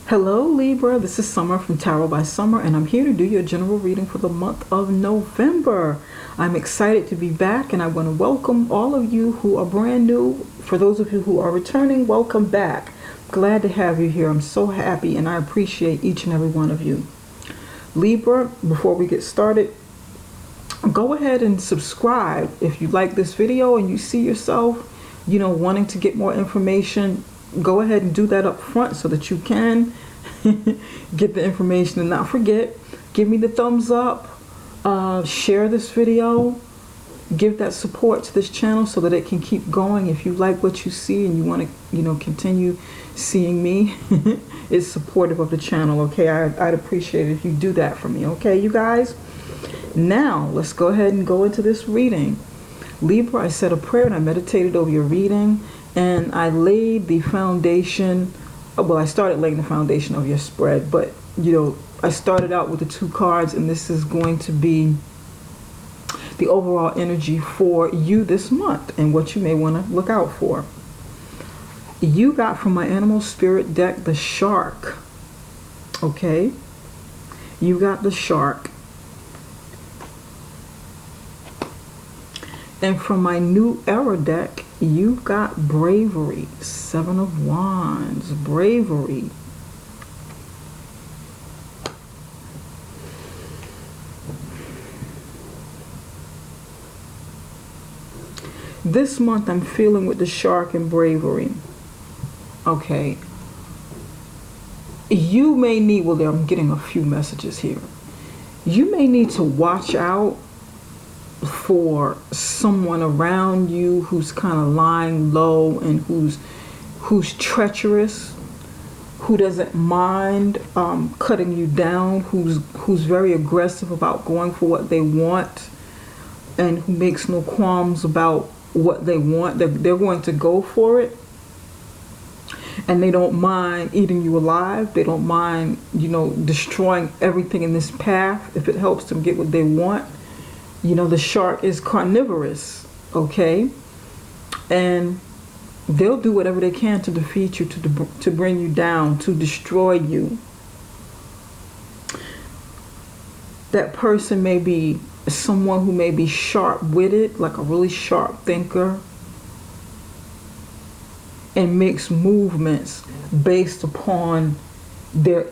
Hello Libra, this is Summer from Tarot by Summer, and I'm here to do your general reading for the month of November. I'm excited to be back, and I want to welcome all of you who are brand new. For those of you who are returning, welcome back. Glad to have you here. I'm so happy, and I appreciate each and every one of you. Libra, before we get started, go ahead and subscribe if you like this video and you see yourself, wanting to get more information. Go ahead and do that up front so that you can get the information. And not forget, give me the thumbs up, share this video, give that support to this channel so that it can keep going. If you like what you see and you want to continue seeing me, it's supportive of the channel. Okay, I'd appreciate it if you do that for me. Okay, you guys. Now let's go ahead and go into this reading. Libra, I said a prayer and I meditated over your reading. And I laid the foundation, well, I started laying the foundation of your spread, but, I started out with the two cards, and this is going to be the overall energy for you this month and what you may want to look out for. You got from my animal spirit deck the shark, okay? You got the shark. And from my new era deck, you've got bravery. 7 of Wands, bravery. This month I'm feeling with the shark and bravery. Okay. You may need, well, I'm getting a few messages here. You may need to watch out for someone around you who's kind of lying low and who's treacherous, who doesn't mind cutting you down, who's very aggressive about going for what they want, and who makes no qualms about what they want. They're going to go for it, and they don't mind eating you alive. They don't mind destroying everything in this path if it helps them get what they want. The shark is carnivorous, okay? And they'll do whatever they can to defeat you, to bring you down, to destroy you. That person may be someone who may be sharp-witted, like a really sharp thinker, and makes movements based upon their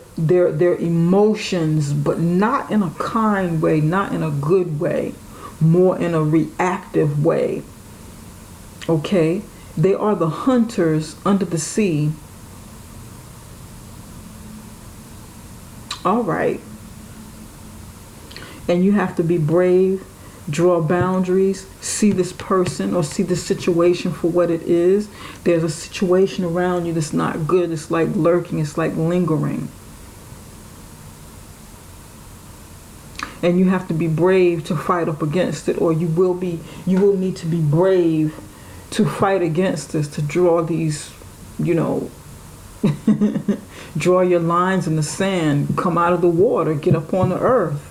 emotions, but not in a kind way, not in a good way, more in a reactive way. Okay, they are the hunters under the sea. All right. And you have to be brave, draw boundaries, see this person or see the situation for what it is. There's a situation around you that's not good. It's like lurking, it's like lingering. And you have to be brave to fight up against it, or you will need to be brave to fight against this, to draw these, draw your lines in the sand, come out of the water, get up on the earth.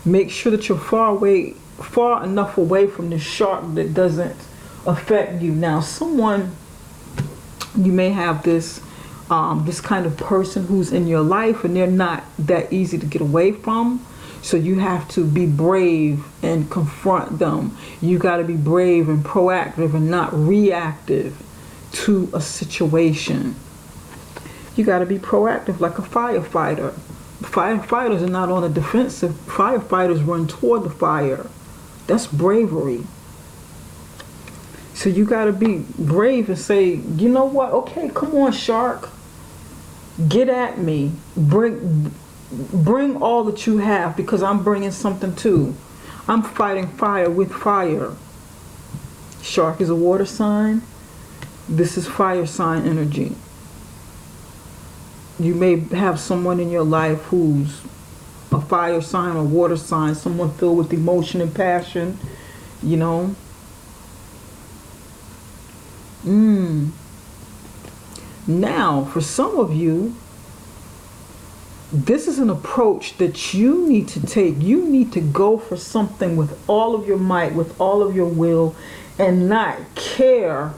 Make sure that you're far enough away from the shark that doesn't affect you. Now, you may have this kind of person who's in your life, and they're not that easy to get away from. So you have to be brave and confront them. You got to be brave and proactive and not reactive to a situation. You got to be proactive like a firefighter. Firefighters are not on the defensive. Firefighters run toward the fire. That's bravery. So you got to be brave and say, you know what? Okay, come on, shark. Get at me. Bring all that you have, because I'm bringing something too. I'm fighting fire with fire. Shark is a water sign. This is fire sign energy. You may have someone in your life who's a fire sign or water sign, someone filled with emotion and passion, Now, for some of you, this is an approach that you need to take. You need to go for something with all of your might, with all of your will, and not care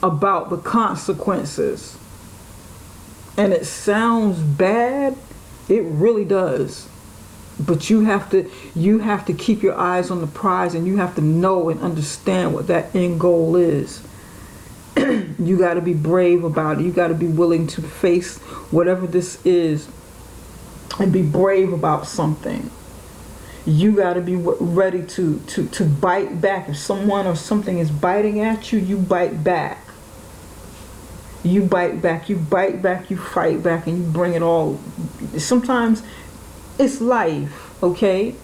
about the consequences. And it sounds bad. It really does. But you have to keep your eyes on the prize, and you have to know and understand what that end goal is. You got to be brave about it. You got to be willing to face whatever this is and be brave about something. You got to be ready to bite back. If someone or something is biting at you, you bite back. You bite back, you bite back, you fight back, and you bring it all. Sometimes it's life, okay?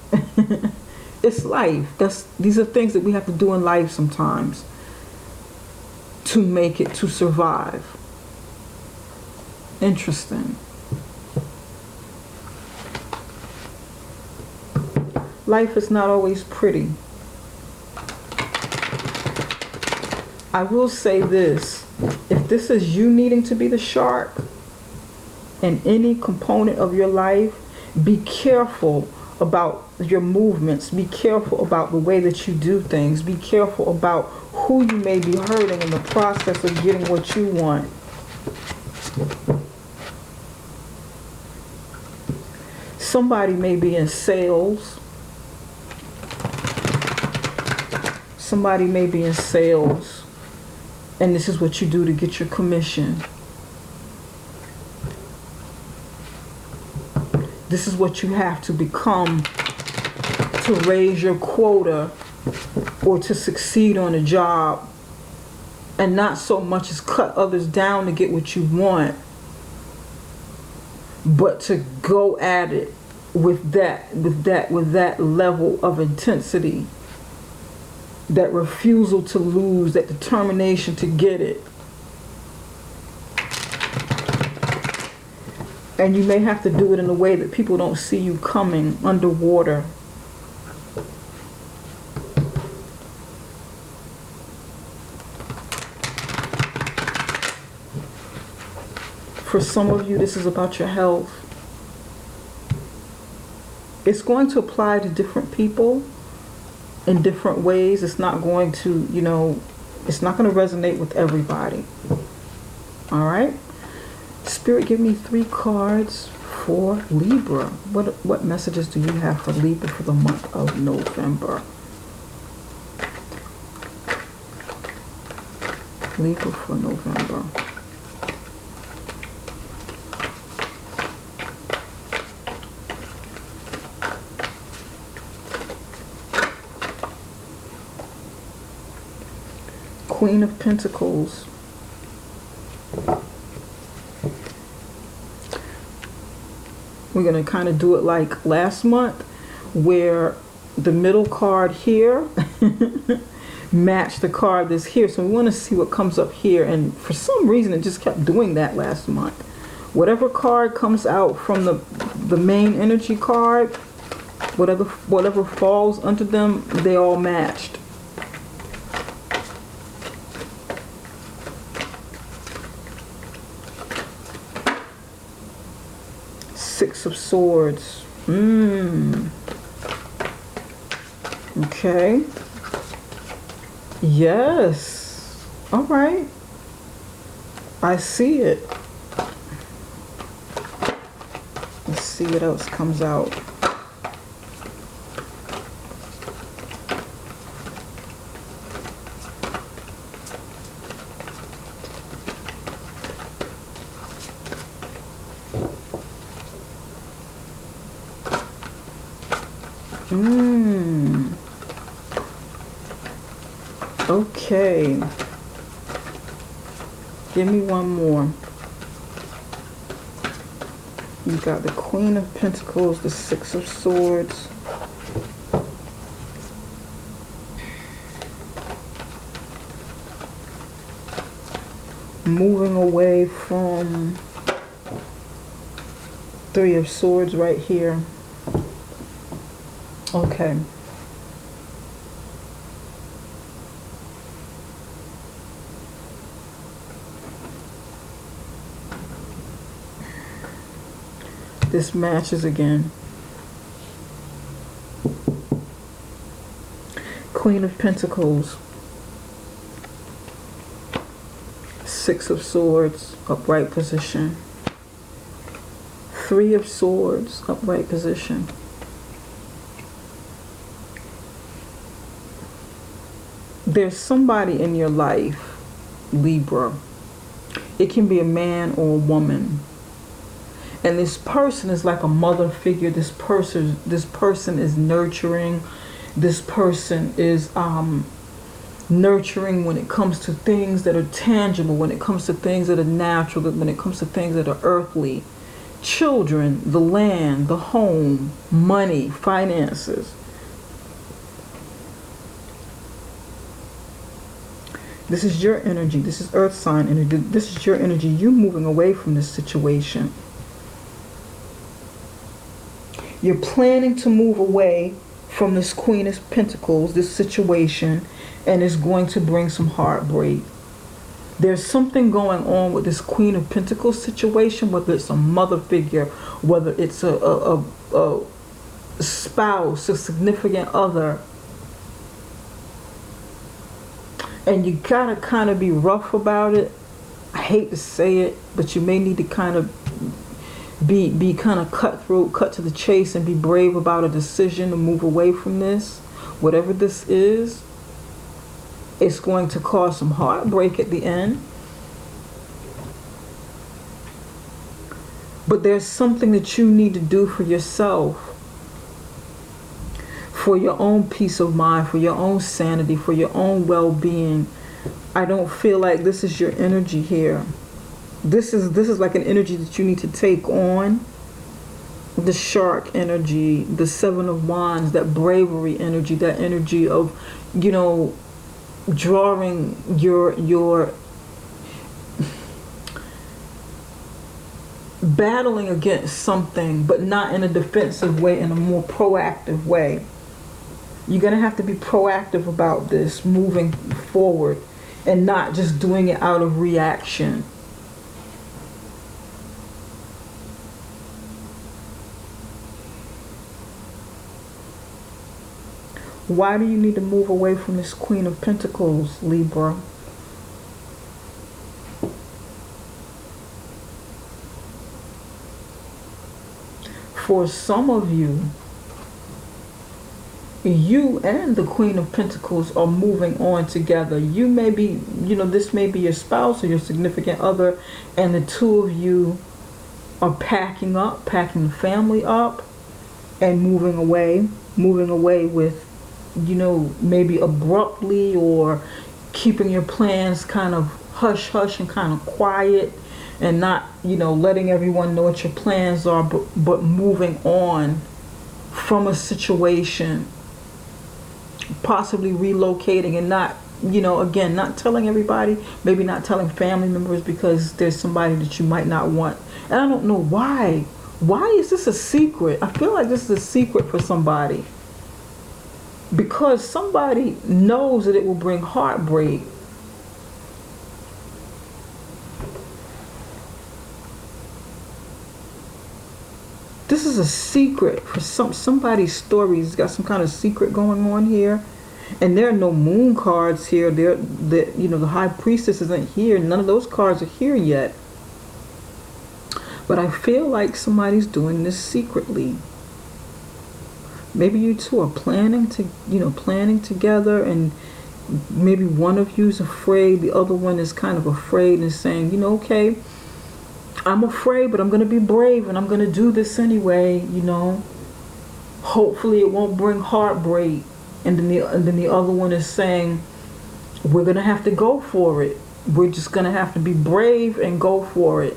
It's life. These are things that we have to do in life sometimes to make it, to survive. Interesting. Life is not always pretty. I will say this. If this is you needing to be the shark in any component of your life, be careful about your movements. Be careful about the way that you do things. Be careful about who you may be hurting in the process of getting what you want. Somebody may be in sales. Somebody may be in sales, and this is what you do to get your commission. This is what you have to become to raise your quota or to succeed on a job, and not so much as cut others down to get what you want, but to go at it with that level of intensity, that refusal to lose, that determination to get it. And you may have to do it in a way that people don't see you coming underwater. For some of you, this is about your health. It's going to apply to different people in different ways. It's not going to, it's not going to resonate with everybody. All right? Spirit, give me 3 cards for Libra. What messages do you have for Libra for the month of November? Libra for November. Queen of Pentacles. We're going to kind of do it like last month, where the middle card here matched the card that's here. So we want to see what comes up here. And for some reason, it just kept doing that last month. Whatever card comes out from the main energy card, whatever falls under them, they all matched. Six of Swords. Okay. Yes. All right. I see it. Let's see what else comes out. Okay. Give me one more. You got the Queen of Pentacles, the Six of Swords. Moving away from Three of Swords right here. Okay. This matches again. Queen of Pentacles. Six of Swords, upright position. Three of Swords, upright position. There's somebody in your life, Libra. It can be a man or a woman. And this person is like a mother figure. This person is nurturing. This person is nurturing when it comes to things that are tangible, when it comes to things that are natural, when it comes to things that are earthly. Children, the land, the home, money, finances. This is your energy. This is earth sign energy. This is your energy. You moving away from this situation. You're planning to move away from this Queen of Pentacles, this situation, and it's going to bring some heartbreak. There's something going on with this Queen of Pentacles situation, whether it's a mother figure, whether it's a spouse, a significant other. And you gotta kind of be rough about it. I hate to say it, but you may need to kind of be kind of cutthroat, cut to the chase, and be brave about a decision to move away from this. Whatever this is, it's going to cause some heartbreak at the end. But there's something that you need to do for yourself, for your own peace of mind, for your own sanity, for your own well-being. I don't feel like this is your energy here. This is like an energy that you need to take on. The shark energy, the Seven of Wands, that bravery energy, that energy of, you know, drawing your battling against something, but not in a defensive way, in a more proactive way. You're going to have to be proactive about this, moving forward, and not just doing it out of reaction. Why do you need to move away from this Queen of Pentacles, Libra? For some of you, you and the Queen of Pentacles are moving on together. You may be, you know, this may be your spouse or your significant other, and the two of you are packing the family up and moving away with, you know, maybe abruptly, or keeping your plans kind of hush hush and kind of quiet, and not, you know, letting everyone know what your plans are, but moving on from a situation, possibly relocating, and not, you know, again, not telling everybody, maybe not telling family members, because there's somebody that you might not want. And I don't know why. Why is this a secret? I feel like this is a secret for somebody, because somebody knows that it will bring heartbreak. This is a secret for somebody's story. Has got some kind of secret going on here, and there are no moon cards here. You know, the High Priestess isn't here. None of those cards are here yet. But I feel like somebody's doing this secretly. Maybe you two are planning together, and maybe one of you is afraid, the other one is kind of afraid and saying, you know, okay, I'm afraid, but I'm going to be brave, and I'm going to do this anyway, you know. Hopefully it won't bring heartbreak. And then the other one is saying, we're going to have to go for it. We're just going to have to be brave and go for it.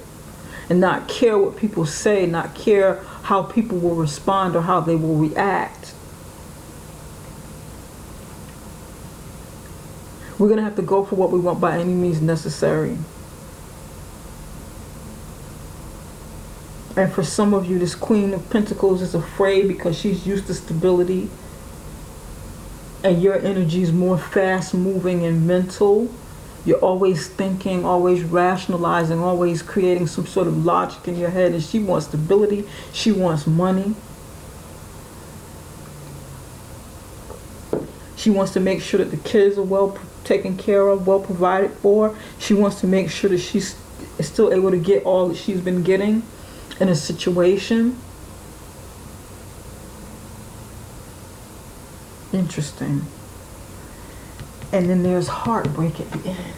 And not care what people say, not care how people will respond or how they will react. We're going to have to go for what we want by any means necessary. And for some of you, this Queen of Pentacles is afraid because she's used to stability, and your energy is more fast moving and mental. You're always thinking, always rationalizing, always creating some sort of logic in your head. And she wants stability. She wants money. She wants to make sure that the kids are well taken care of, well provided for. She wants to make sure that she's still able to get all that she's been getting. in a situation. Interesting. And then there's heartbreak at the end.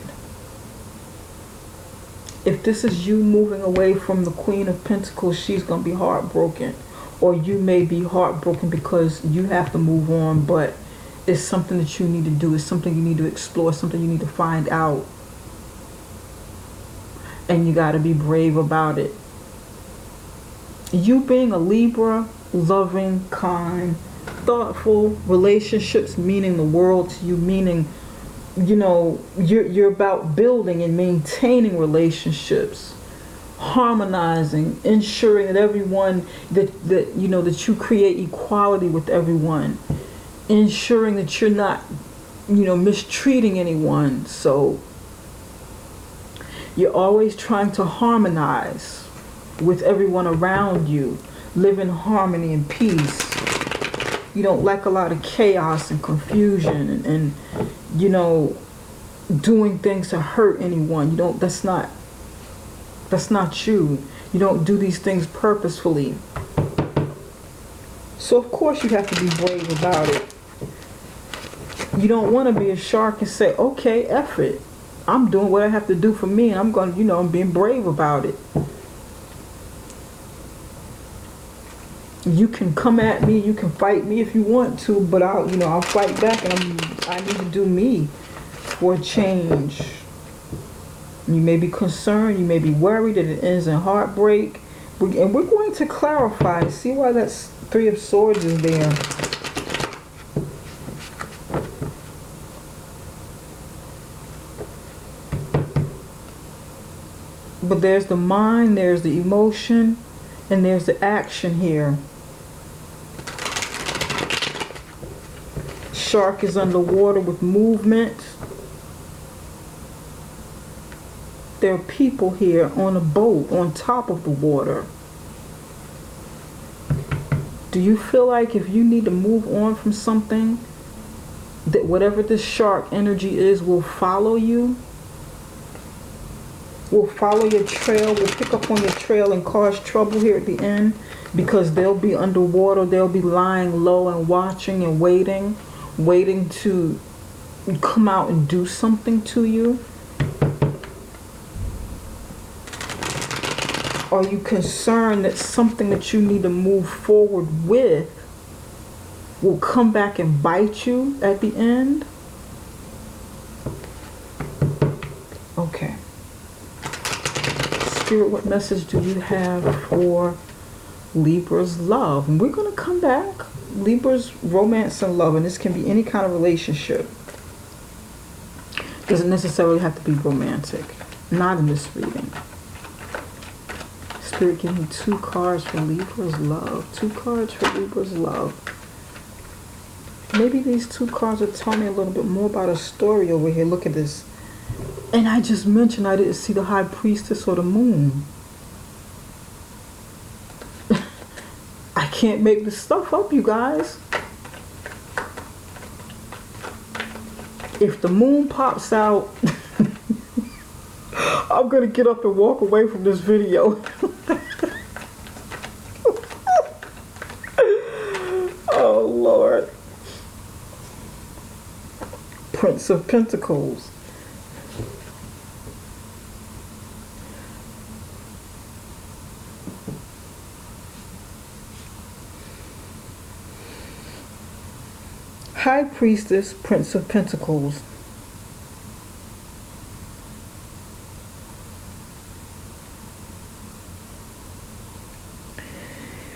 If this is you moving away from the Queen of Pentacles, she's going to be heartbroken. Or you may be heartbroken because you have to move on, but it's something that you need to do. It's something you need to explore, something you need to find out. And you got to be brave about it. You being a Libra, loving, kind, thoughtful, relationships meaning the world to you, meaning, you know, you're about building and maintaining relationships, harmonizing, ensuring that everyone, that you know, that you create equality with everyone, ensuring that you're not, you know, mistreating anyone. So you're always trying to harmonize with everyone around you, live in harmony and peace. You don't like a lot of chaos and confusion and you know, doing things to hurt anyone. You don't, that's not you. You don't do these things purposefully. So of course you have to be brave about it. You don't want to be a shark and say, okay, F it. I'm doing what I have to do for me and I'm going to, you know, I'm being brave about it. You can come at me, you can fight me if you want to, but I'll fight back, and I need to do me for a change. You may be concerned, you may be worried that it ends in heartbreak, and we're going to clarify. See why that's Three of Swords is there. But there's the mind, there's the emotion, and there's the action here. Shark is underwater with movement. There are people here on a boat on top of the water. Do you feel like if you need to move on from something, that whatever this shark energy is will follow you? Will follow your trail, will pick up on your trail and cause trouble here at the end? Because they'll be underwater, they'll be lying low and watching and waiting to come out and do something to you? Are you concerned that something that you need to move forward with will come back and bite you at the end? Okay. Spirit, what message do you have for Libra's love? And we're going to come back. Libra's romance and love, and this can be any kind of relationship. Doesn't necessarily have to be romantic. Not in this reading. Spirit, give me 2 cards for Libra's love. 2 cards for Libra's love. Maybe these 2 cards will tell me a little bit more about a story over here. Look at this. And I just mentioned I didn't see the High Priestess or the Moon. I can't make this stuff up, you guys. If the Moon pops out, I'm going to get up and walk away from this video. Oh, Lord. Prince of Pentacles. High Priestess, Prince of Pentacles.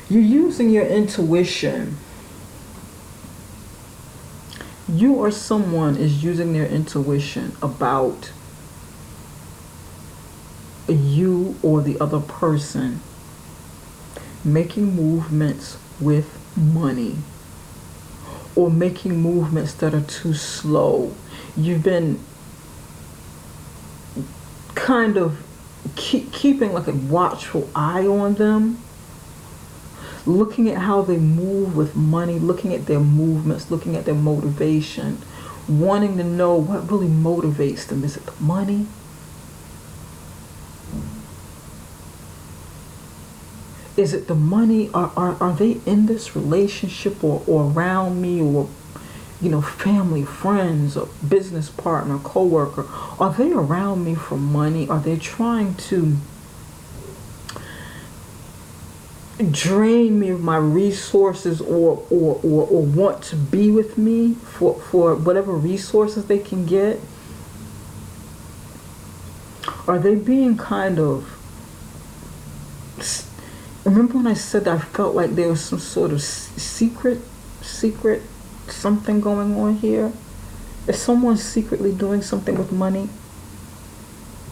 You're using your intuition. You or someone is using their intuition about you or the other person making movements with money, or making movements that are too slow. You've been kind of keeping like a watchful eye on them, looking at how they move with money, looking at their movements, looking at their motivation, wanting to know what really motivates them. Is it the money? Is it the money? Are they in this relationship or around me, or family, friends, or business partner, co-worker? Are they around me for money? Are they trying to drain me of my resources, or want to be with me for whatever resources they can get? Are they being kind of... Remember when I said that I felt like there was some sort of secret something going on here? Is someone secretly doing something with money?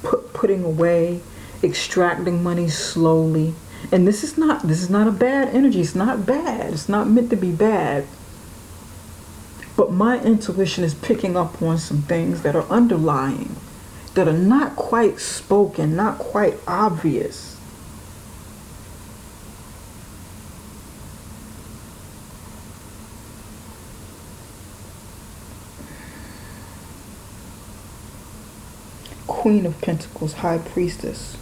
Putting away, extracting money slowly. And this is not a bad energy. It's not bad. It's not meant to be bad. But my intuition is picking up on some things that are underlying, that are not quite spoken, not quite obvious. Queen of Pentacles, High Priestess,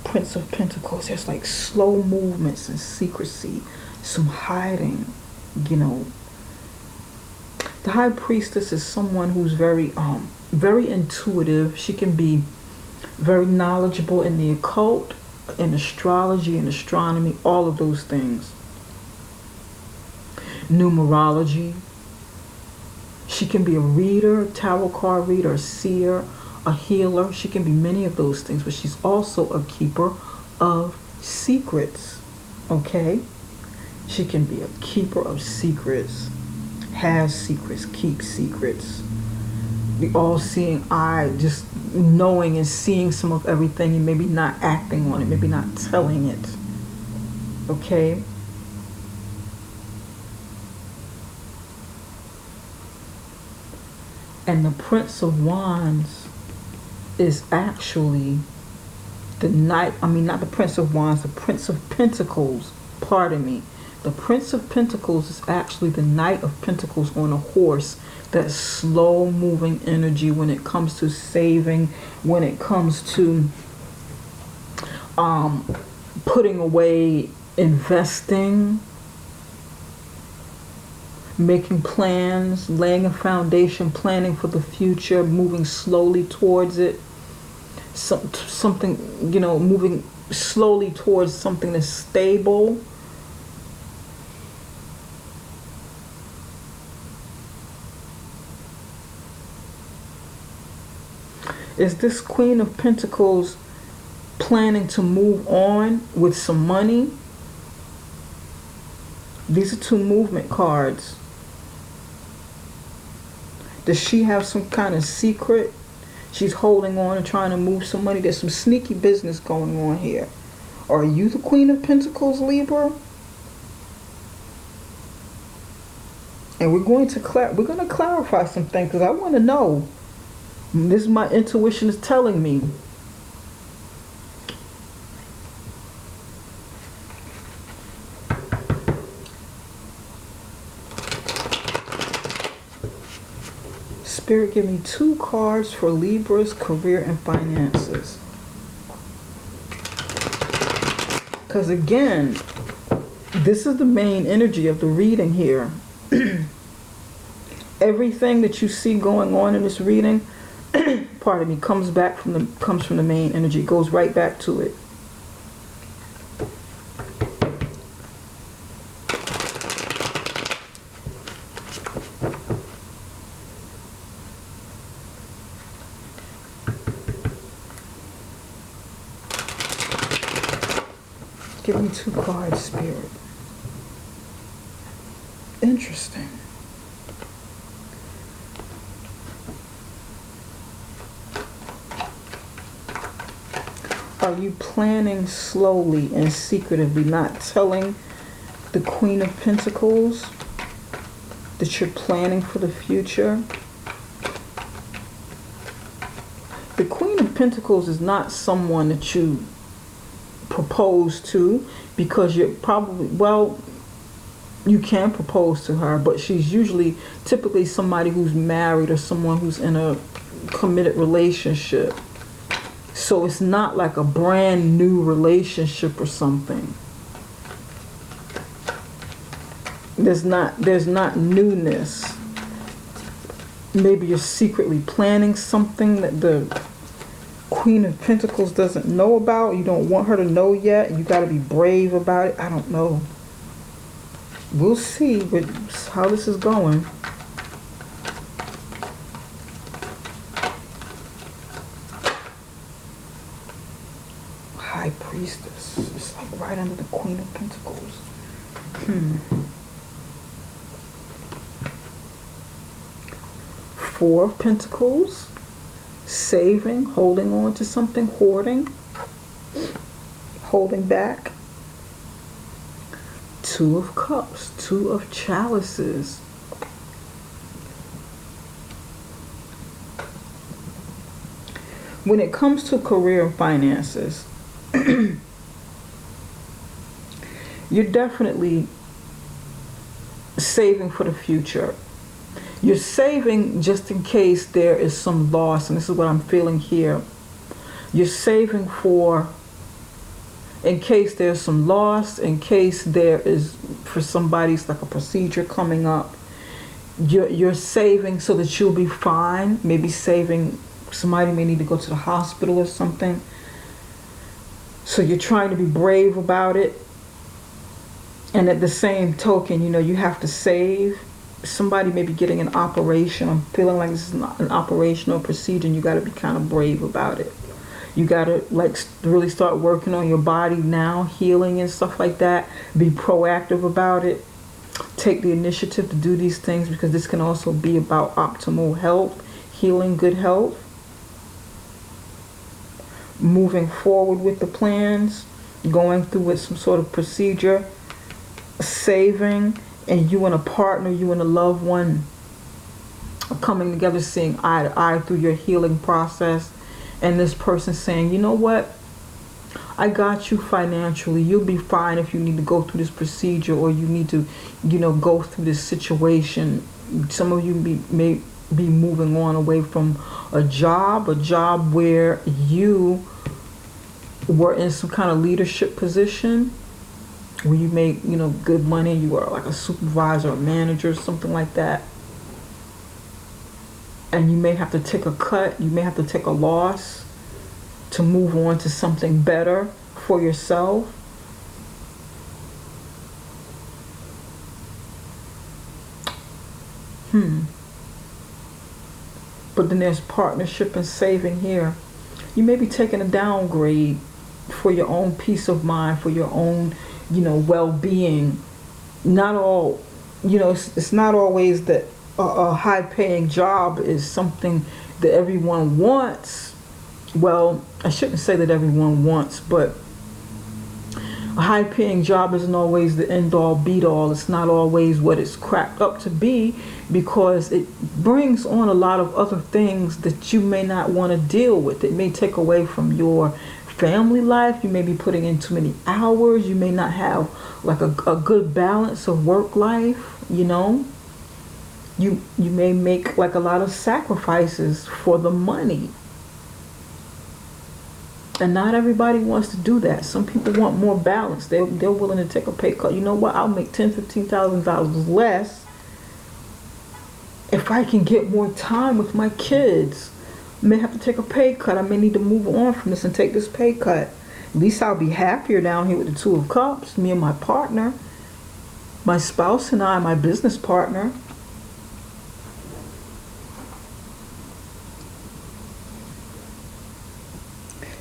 Prince of Pentacles. There's like slow movements and secrecy, some hiding, The High Priestess is someone who's very intuitive. She can be very knowledgeable in the occult, in astrology, in astronomy, all of those things. Numerology. She can be a reader, tarot card reader, a seer, a healer. She can be many of those things, but she's also a keeper of secrets. Okay? She can be a keeper of secrets, has secrets, keeps secrets. The all-seeing eye, just knowing and seeing some of everything and maybe not acting on it, maybe not telling it. Okay? And the Prince of Wands is actually the Knight, not the Prince of Wands, the Prince of Pentacles, pardon me. The Prince of Pentacles is actually the Knight of Pentacles on a horse. That slow moving energy when it comes to saving, when it comes to putting away, investing, making plans, laying a foundation, planning for the future, moving slowly towards it. Something, moving slowly towards something that's stable. Is this Queen of Pentacles planning to move on with some money? These are two movement cards. Does she have some kind of secret? She's holding on and trying to move some money. There's some sneaky business going on here. Are you the Queen of Pentacles, Libra? And we're going to clarify some things, because I want to know. This is my intuition is telling me. Spirit, give me 2 cards for Libra's career and finances. Because again, this is the main energy of the reading here. Everything that you see going on in this reading, pardon me, comes from the main energy. It goes right back to it. Give me 2 cards, Spirit. Interesting. Are you planning slowly and secretively, not telling the Queen of Pentacles that you're planning for the future? The Queen of Pentacles is not someone that you propose to, because you're probably, well, you can propose to her, but she's typically somebody who's married or someone who's in a committed relationship. So it's not like a brand new relationship or something. There's not newness. Maybe you're secretly planning something that the Queen of Pentacles doesn't know about. You don't want her to know yet. You got to be brave about it. I don't know. We'll see how this is going. High Priestess. It's like right under the Queen of Pentacles. Four of Pentacles. Saving, holding on to something, hoarding, holding back. Two of Cups, Two of Chalices. When it comes to career and finances, you're definitely saving for the future. You're saving just in case there is some loss, and this is what I'm feeling here. You're saving in case there's some loss, in case there is, for somebody's like a procedure coming up. You're saving so that you'll be fine. Maybe saving, somebody may need to go to the hospital or something. So you're trying to be brave about it. And at the same token, you have to save. Somebody may be getting an operation. I'm feeling like this is an operational procedure, and you got to be kind of brave about it. You got to really start working on your body now, healing and stuff like that. Be proactive about it. Take the initiative to do these things, because this can also be about optimal health, healing, good health. Moving forward with the plans, going through with some sort of procedure, saving. And you and a partner, you and a loved one are coming together, seeing eye to eye through your healing process. And this person saying, you know what? I got you financially. You'll be fine if you need to go through this procedure, or you need to, go through this situation. Some of you may be moving on away from a job where you were in some kind of leadership position, where you make, good money, you are like a supervisor or manager, something like that. And you may have to take a cut, you may have to take a loss to move on to something better for yourself. But then there's partnership and saving here. You may be taking a downgrade for your own peace of mind, for your own well-being. Not all, it's not always that a high-paying job is something that everyone wants. Well, I shouldn't say that everyone wants, but a high-paying job isn't always the end-all, beat-all. It's not always what it's cracked up to be, because it brings on a lot of other things that you may not want to deal with. It may take away from your family life. You may be putting in too many hours. You may not have like a good balance of work life. You may make like a lot of sacrifices for the money, and not everybody wants to do that. Some people want more balance. They're willing to take a pay cut. You know what? I'll make $10,000-$15,000 less if I can get more time with my kids. May have to take a pay cut. I may need to move on from this and take this pay cut. At least I'll be happier down here with the Two of Cups. Me and my partner, my spouse and I, my business partner.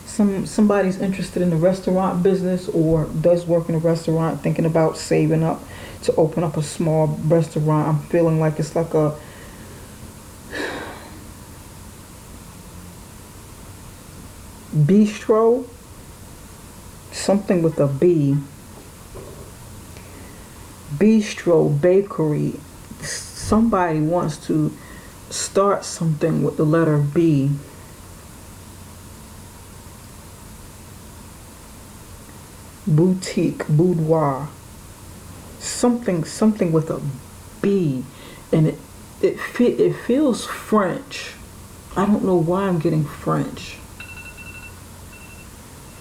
Somebody's interested in the restaurant business, or does work in a restaurant, thinking about saving up to open up a small restaurant. I'm feeling like it's like a bistro, something with a B. Bistro, bakery. Somebody wants to start something with the letter B. Boutique, boudoir, something with a B, and it feels French. I don't know why I'm getting French.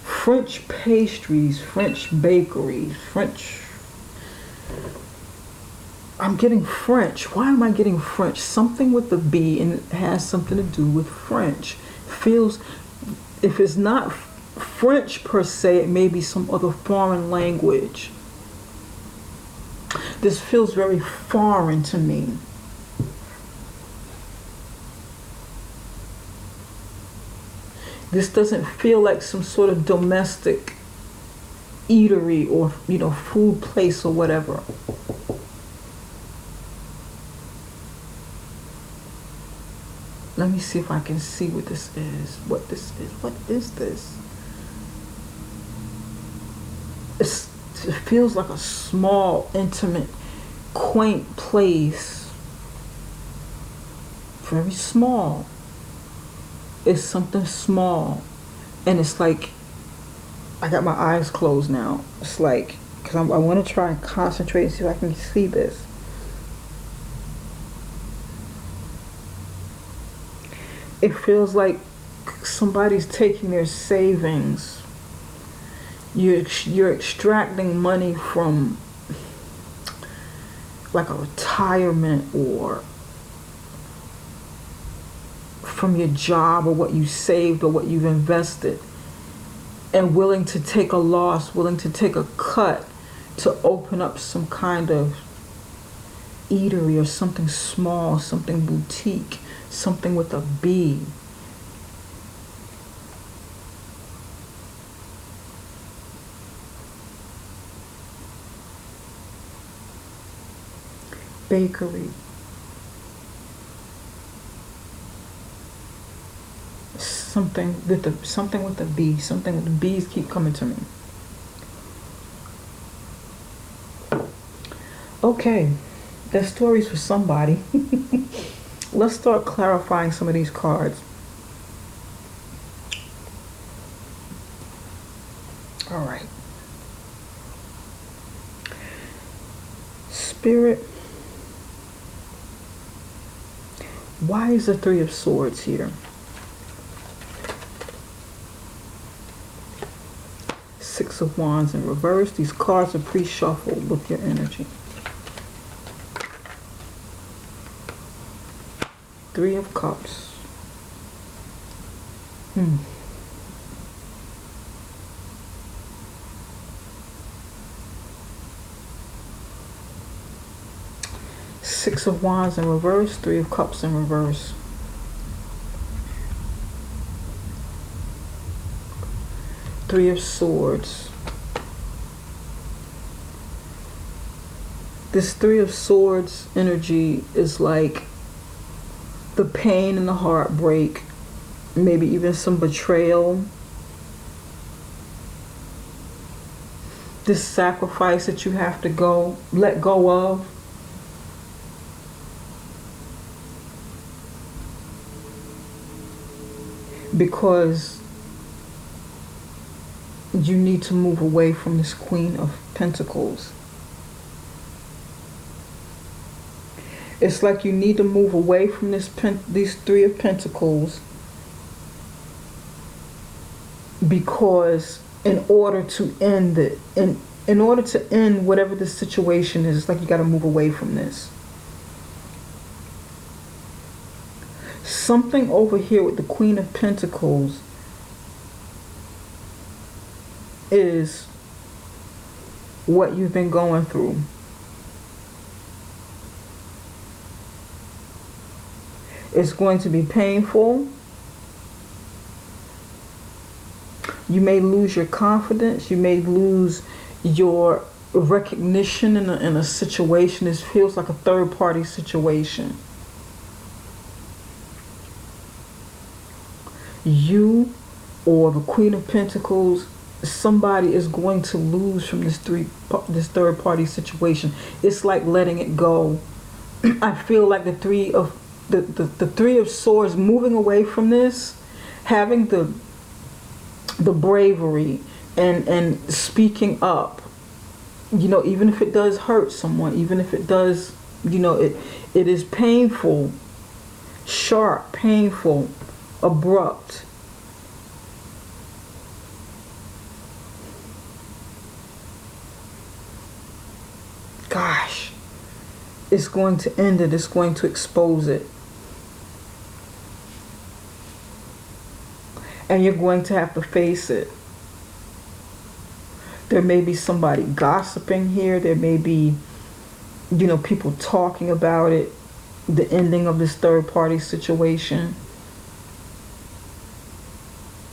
French pastries, French bakeries, French. I'm getting French. Why am I getting French? Something with the B, and it has something to do with French. Feels, if it's not French per se, it may be some other foreign language. This feels very foreign to me. This doesn't feel like some sort of domestic eatery or, food place or whatever. Let me see if I can see what this is. What this is. What is this? It feels like a small, intimate, quaint place. Very small. It's something small. And it's like, I got my eyes closed now. It's like, because I want to try and concentrate and see if I can see this. It feels like somebody's taking their savings. You're extracting money from like a retirement or from your job or what you saved or what you've invested, and willing to take a loss, willing to take a cut to open up some kind of eatery or something small, something boutique, something with a B. Bakery. Something with the B. Something with the B's keep coming to me. Okay, that story's for somebody. Let's start clarifying some of these cards. All right. Spirit. Why is the Three of Swords here? Six of Wands in reverse. These cards are pre-shuffled with your energy. Three of Cups. Six of Wands in reverse. Three of Cups in reverse. Three of Swords. This Three of Swords energy is like the pain and the heartbreak, maybe even some betrayal. This sacrifice that you have to let go of. Because you need to move away from this Queen of Pentacles. It's like you need to move away from these Three of Pentacles, because in order to end it, in order to end whatever the situation is, it's like you got to move away from this. Something over here with the Queen of Pentacles is what you've been going through. It's going to be painful. You may lose your confidence. You may lose your recognition in a situation. This feels like a third-party situation. You or the Queen of Pentacles, somebody is going to lose from this third-party situation. It's like letting it go. I feel like the Three of Swords, moving away from this, having the bravery and speaking up, even if it does hurt someone, even if it does, it is painful, sharp, painful, abrupt. Gosh, it's going to end it. It's going to expose it. And you're going to have to face it. There may be somebody gossiping here. There may be, people talking about it. The ending of this third party situation.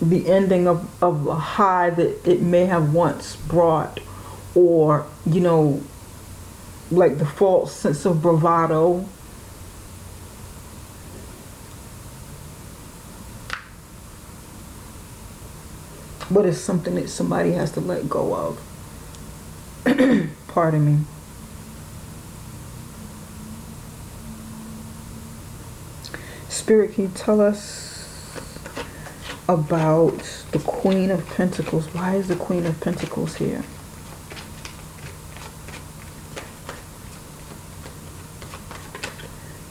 The ending of a high that it may have once brought. Or, like the false sense of bravado. But it's something that somebody has to let go of. Pardon me. Spirit, can you tell us about the Queen of Pentacles? Why is the Queen of Pentacles here?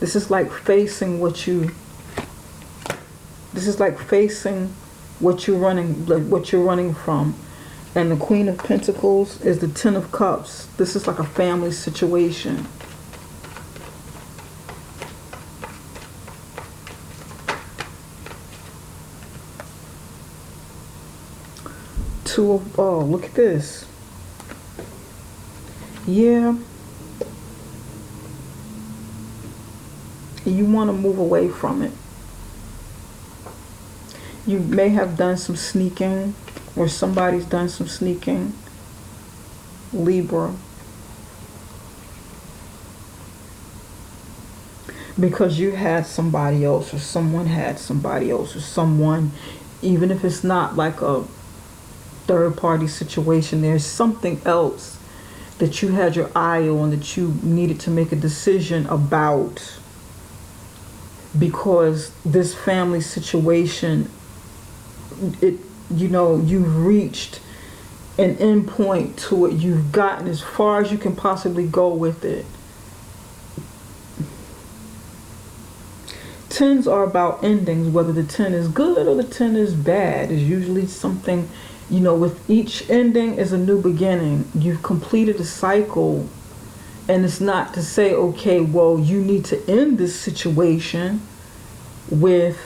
This is like facing what you're running from. And the Queen of Pentacles is the Ten of Cups. This is like a family situation. Oh, look at this. Yeah. You want to move away from it. You may have done some sneaking, or somebody's done some sneaking. Libra. Because you had somebody else, or someone had somebody else, or someone, even if it's not like a third party situation, there's something else that you had your eye on, that you needed to make a decision about, because this family situation, you've reached an end point to it. You've gotten as far as you can possibly go with it. Tens are about endings, whether the 10 is good or the 10 is bad. Is usually something, with each ending is a new beginning. You've completed a cycle, and it's not to say, okay, well, you need to end this situation with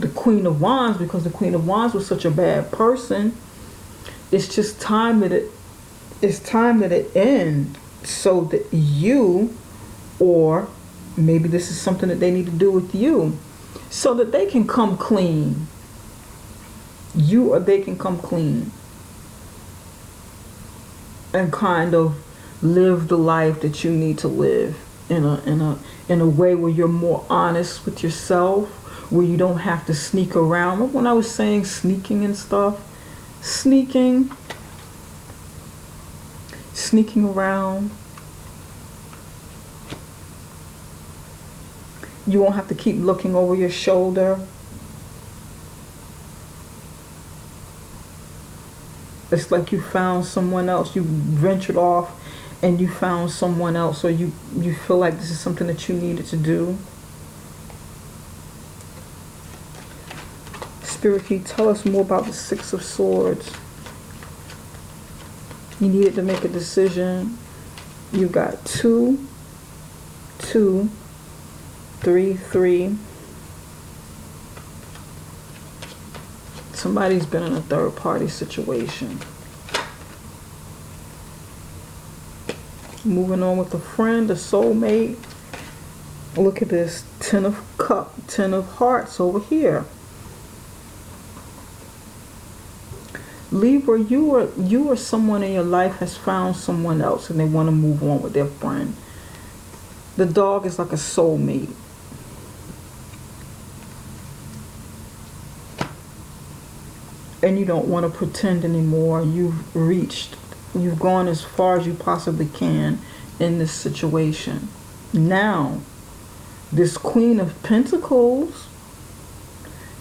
the Queen of Wands, because the Queen of Wands was such a bad person. It's just time that it ends, so that you, or maybe this is something that they need to do with you, so that they can come clean. You or they can come clean and kind of live the life that you need to live in a way where you're more honest with yourself, where you don't have to sneak around. Remember when I was saying sneaking and stuff? Sneaking around. You won't have to keep looking over your shoulder. It's like you found someone else. You ventured off and you found someone else, or you feel like this is something that you needed to do. Spirit, can you tell us more about the Six of Swords? You needed to make a decision. You got 2, 2, 3, 3. Somebody's been in a third party situation. Moving on with a friend, a soulmate. Look at this. 10 of Cups, 10 of Hearts over here. Libra, you or someone in your life has found someone else and they want to move on with their friend. The dog is like a soulmate. And you don't want to pretend anymore. You've gone as far as you possibly can in this situation. Now, this Queen of Pentacles,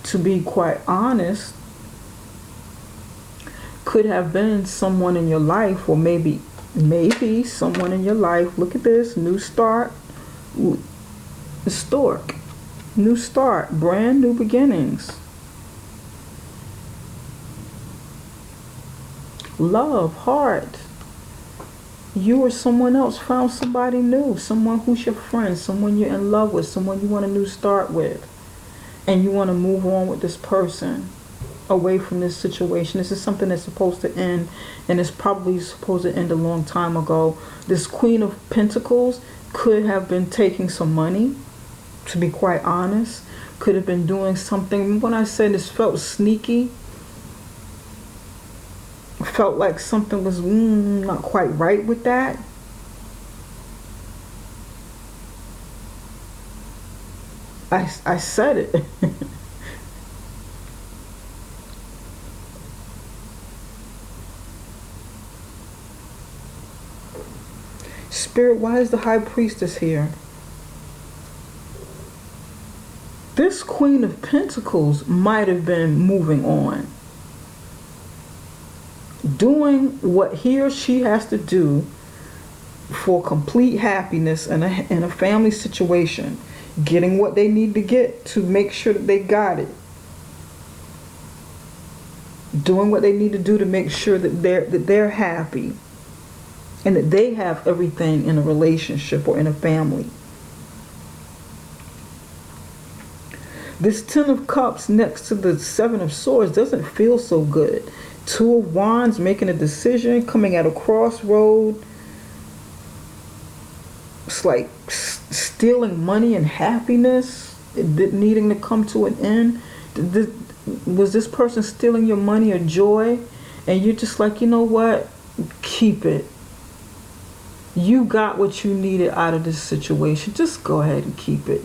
to be quite honest, could have been someone in your life, or maybe someone in your life. Look at this, new start, the stork, new start, brand new beginnings. Love, heart. You or someone else found somebody new, someone who's your friend, someone you're in love with, someone you want a new start with, and you want to move on with this person away from this situation. This is something that's supposed to end, and it's probably supposed to end a long time ago. This Queen of Pentacles could have been taking some money, to be quite honest. Could have been doing something. When I said this felt sneaky, felt like something was not quite right with that. I said it. Spirit, why is the High Priestess here? This Queen of Pentacles might have been moving on, doing what he or she has to do for complete happiness in a family situation, getting what they need to get to make sure that they got it, doing what they need to do to make sure that they're happy and that they have everything in a relationship or in a family. This Ten of Cups next to the Seven of Swords doesn't feel so good. Two of Wands, making a decision, coming at a crossroad. It's like stealing money and happiness, needing to come to an end. Was this person stealing your money or joy? And you're just like, you know what? Keep it. You got what you needed out of this situation. Just go ahead and keep it.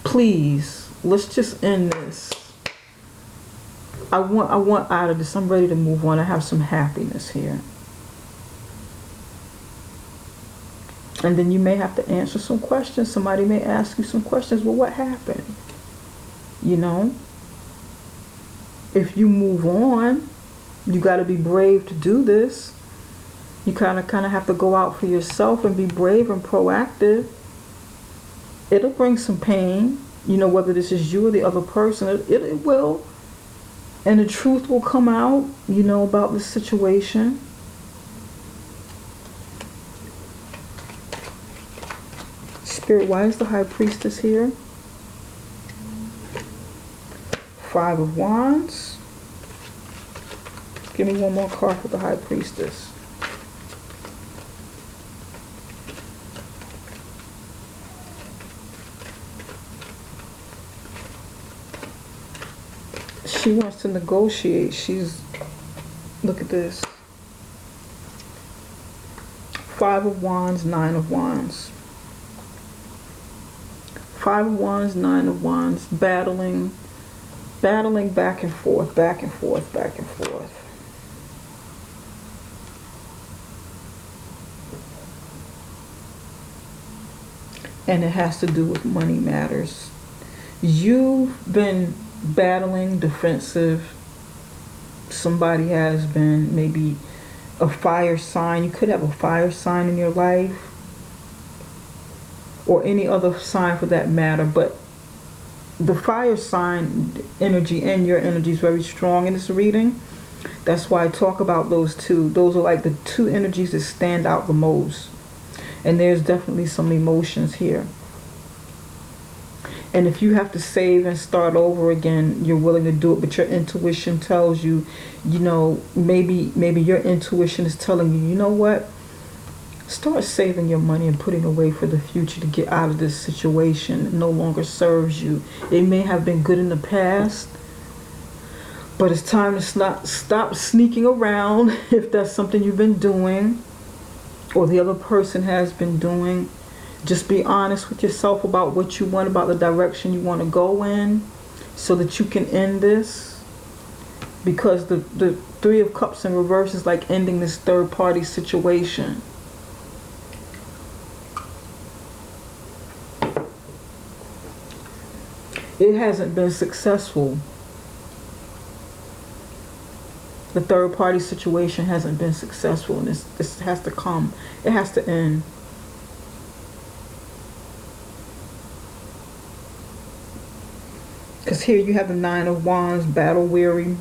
Please. Let's just end this. I want out of this. I'm ready to move on. I have some happiness here. And then you may have to answer some questions. Somebody may ask you some questions. Well, what happened? You know? If you move on, you got to be brave to do this. You kind of have to go out for yourself and be brave and proactive. It'll bring some pain. You know, whether this is you or the other person, it will. And the truth will come out, you know, about this situation. Spirit, why is the High Priestess here? Five of Wands. Give me one more card for the High Priestess. She wants to negotiate. Look at this. Five of Wands, Nine of Wands. Five of Wands, Nine of Wands, battling back and forth, back and forth, back and forth. And it has to do with money matters. You've been battling, defensive. Somebody has been, maybe a fire sign. You could have a fire sign in your life, or any other sign for that matter, but the fire sign energy and your energy is very strong in this reading. That's why I talk about those two. Those are like the two energies that stand out the most. And there's definitely some emotions here. And if you have to save and start over again, you're willing to do it, but your intuition tells you, you know, maybe your intuition is telling you, you know what? Start saving your money and putting away for the future to get out of this situation. It no longer serves you. It may have been good in the past, but it's time to stop sneaking around if that's something you've been doing or the other person has been doing. Just be honest with yourself about what you want, about the direction you want to go in, so that you can end this. Because the Three of Cups in reverse is like ending this third party situation. It hasn't been successful. The third party situation hasn't been successful, and this has to come. It has to end. Because here you have the Nine of Wands, battle weary,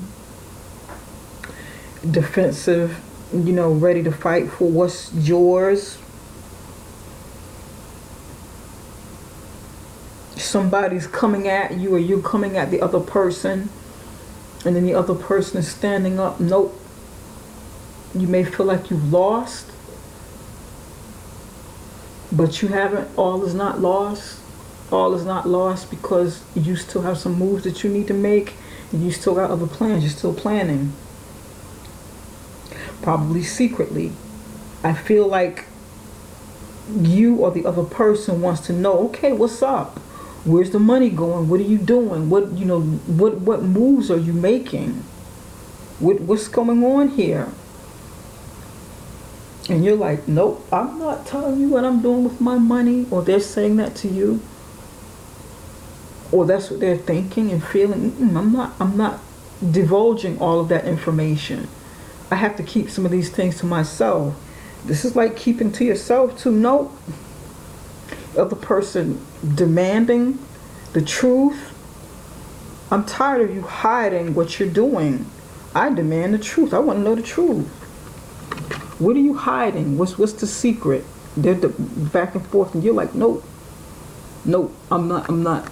defensive, ready to fight for what's yours. Somebody's coming at you, or you're coming at the other person, and then the other person is standing up. Nope. You may feel like you've lost, but you haven't. All is not lost. All is not lost, because you still have some moves that you need to make, and you still got other plans. You're still planning. Probably secretly. I feel like you or the other person wants to know, okay, what's up? Where's the money going? What are you doing? What moves are you making? What's going on here? And you're like, nope, I'm not telling you what I'm doing with my money. Or they're saying that to you. Or that's what they're thinking and feeling. I'm not divulging all of that information. I have to keep some of these things to myself. This is like keeping to yourself too. Nope. Other person demanding the truth. I'm tired of you hiding what you're doing. I demand the truth. I want to know the truth. What are you hiding? What's the secret? They're back and forth, and you're like, nope, I'm not.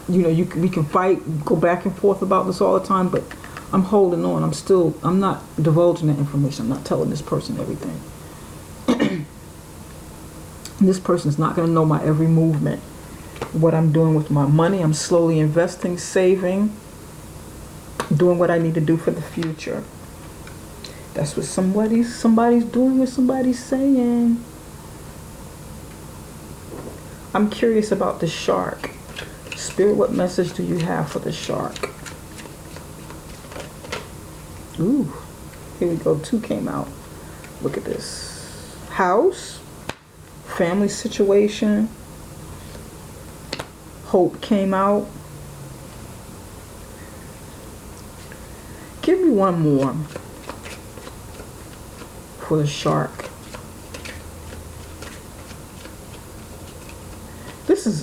We can fight, go back and forth about this all the time, but I'm holding on. I'm not divulging that information. I'm not telling this person everything. This person's not going to know my every movement, what I'm doing with my money. I'm slowly investing, saving, doing what I need to do for the future. That's what somebody's doing, what somebody's saying. I'm curious about the shark. Spirit, what message do you have for the shark? Ooh, here we go. 2 came out. Look at this. House, family situation. Hope came out. Give me one more for the shark.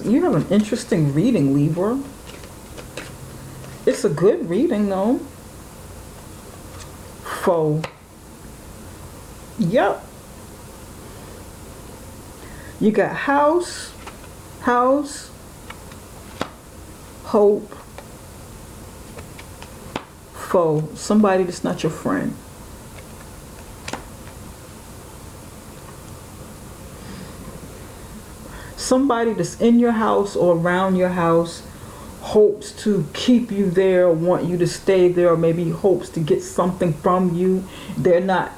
You have an interesting reading, Libra. It's a good reading, though. Foe. Yep. You got house, hope, foe. Somebody that's not your friend. Somebody that's in your house or around your house hopes to keep you there, want you to stay there, or maybe hopes to get something from you. They're not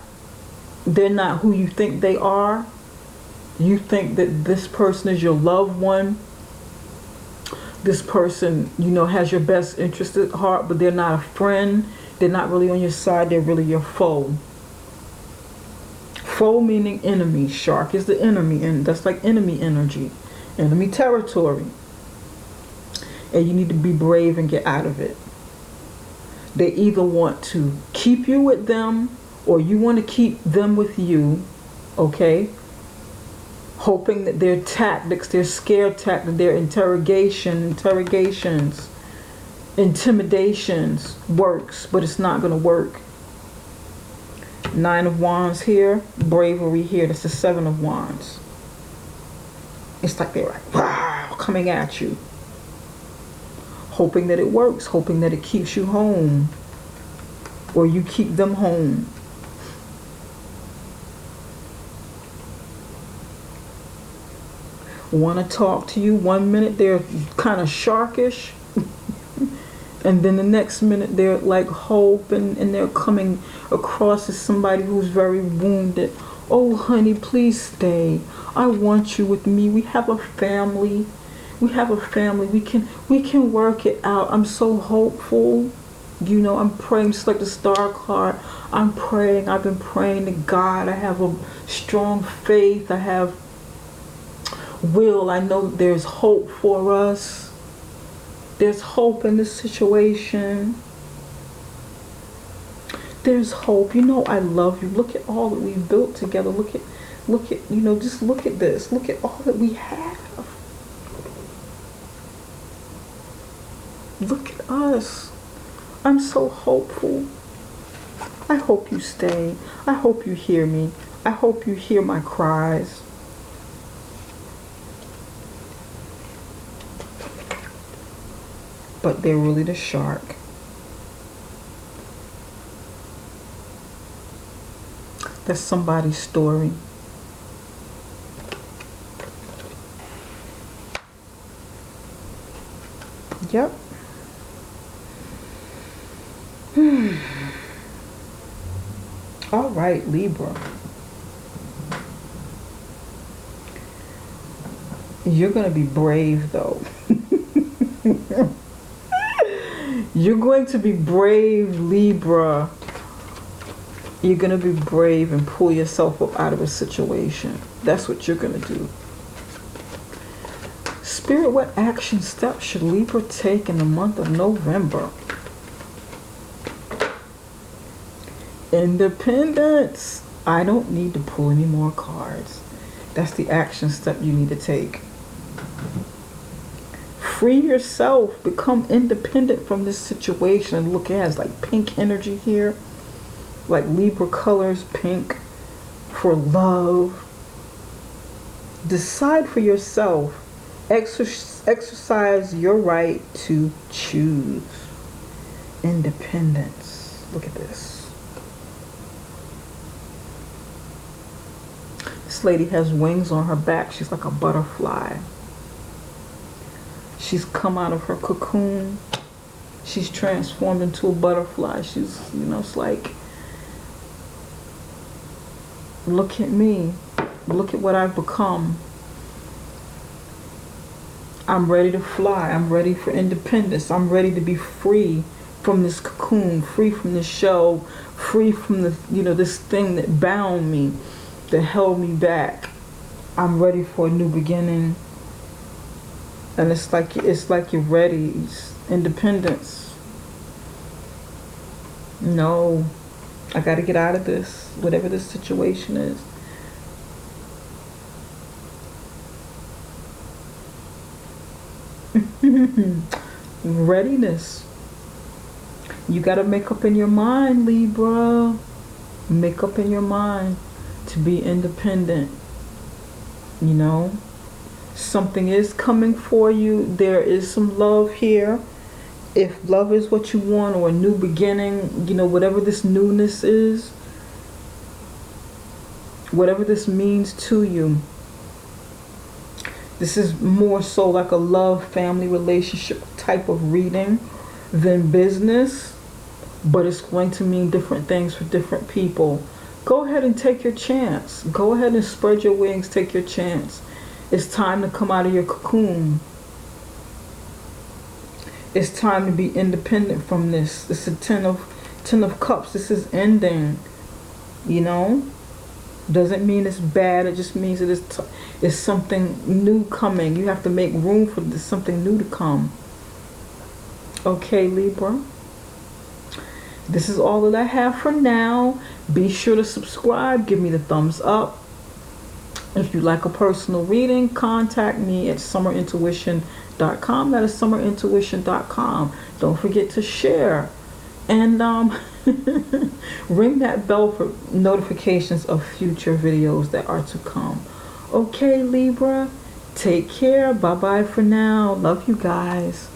who you think they are. You think that this person is your loved one. This person, has your best interest at heart, but they're not a friend. They're not really on your side. They're really your foe. Foe meaning enemy. Shark is the enemy, and that's like enemy energy, enemy territory. And you need to be brave and get out of it. They either want to keep you with them, or you want to keep them with you, okay? Hoping that their tactics, their scare tactics, their interrogations, intimidations works, but it's not going to work. 9 of Wands here, bravery here. That's the 7 of Wands. It's like they're like, wow, coming at you. Hoping that it works, hoping that it keeps you home, or you keep them home. Want to talk to you. 1 minute they're kind of sharkish, and then the next minute they're like hope, and they're coming across as somebody who's very wounded. Oh honey, please stay. I want you with me. We have a family. We can work it out. I'm so hopeful. I'm praying, just like the star card. I'm praying. I've been praying to God. I have a strong faith. I have will. I know there's hope for us. There's hope in this situation. There's hope. I love you. Look at all that we've built together. Look at, just look at this. Look at all that we have. Look at us. I'm so hopeful. I hope you stay. I hope you hear me. I hope you hear my cries. But they're really the shark. That's somebody's story. Yep. All right, Libra. You're going to be brave, though. You're going to be brave, Libra. You're going to be brave and pull yourself up out of a situation. That's what you're going to do. Spirit, what action steps should Libra take in the month of November? Independence. I don't need to pull any more cards. That's the action step you need to take. Free yourself. Become independent from this situation. Look, it has like pink energy here. Like Libra colors, pink for love. Decide for yourself. Exercise your right to choose. Independence. Look at this. This lady has wings on her back. She's like a butterfly. She's come out of her cocoon. She's transformed into a butterfly. She's, it's like, look at me. Look at what I've become. I'm ready to fly. I'm ready for independence. I'm ready to be free from this cocoon, free from this shell, free from the, this thing that bound me, that held me back. I'm ready for a new beginning. And it's like you're ready. It's independence. No, I got to get out of this, whatever this situation is. Readiness. You got to make up in your mind, Libra. Make up in your mind to be independent. Something is coming for you. There is some love here. If love is what you want, or a new beginning, whatever this newness is, whatever this means to you. This is more so like a love, family, relationship type of reading than business, but it's going to mean different things for different people. Go ahead and take your chance. Go ahead and spread your wings, take your chance. It's time to come out of your cocoon. It's time to be independent from this. This is Ten of Cups. This is ending. Doesn't mean it's bad. It just means it's something new coming. You have to make room for this, something new to come. Okay, Libra. This is all that I have for now. Be sure to subscribe. Give me the thumbs up. If you'd like a personal reading, contact me at summerintuition.com. That is summerintuition.com. Don't forget to share. And ring that bell for notifications of future videos that are to come. Okay, Libra. Take care. Bye-bye for now. Love you guys.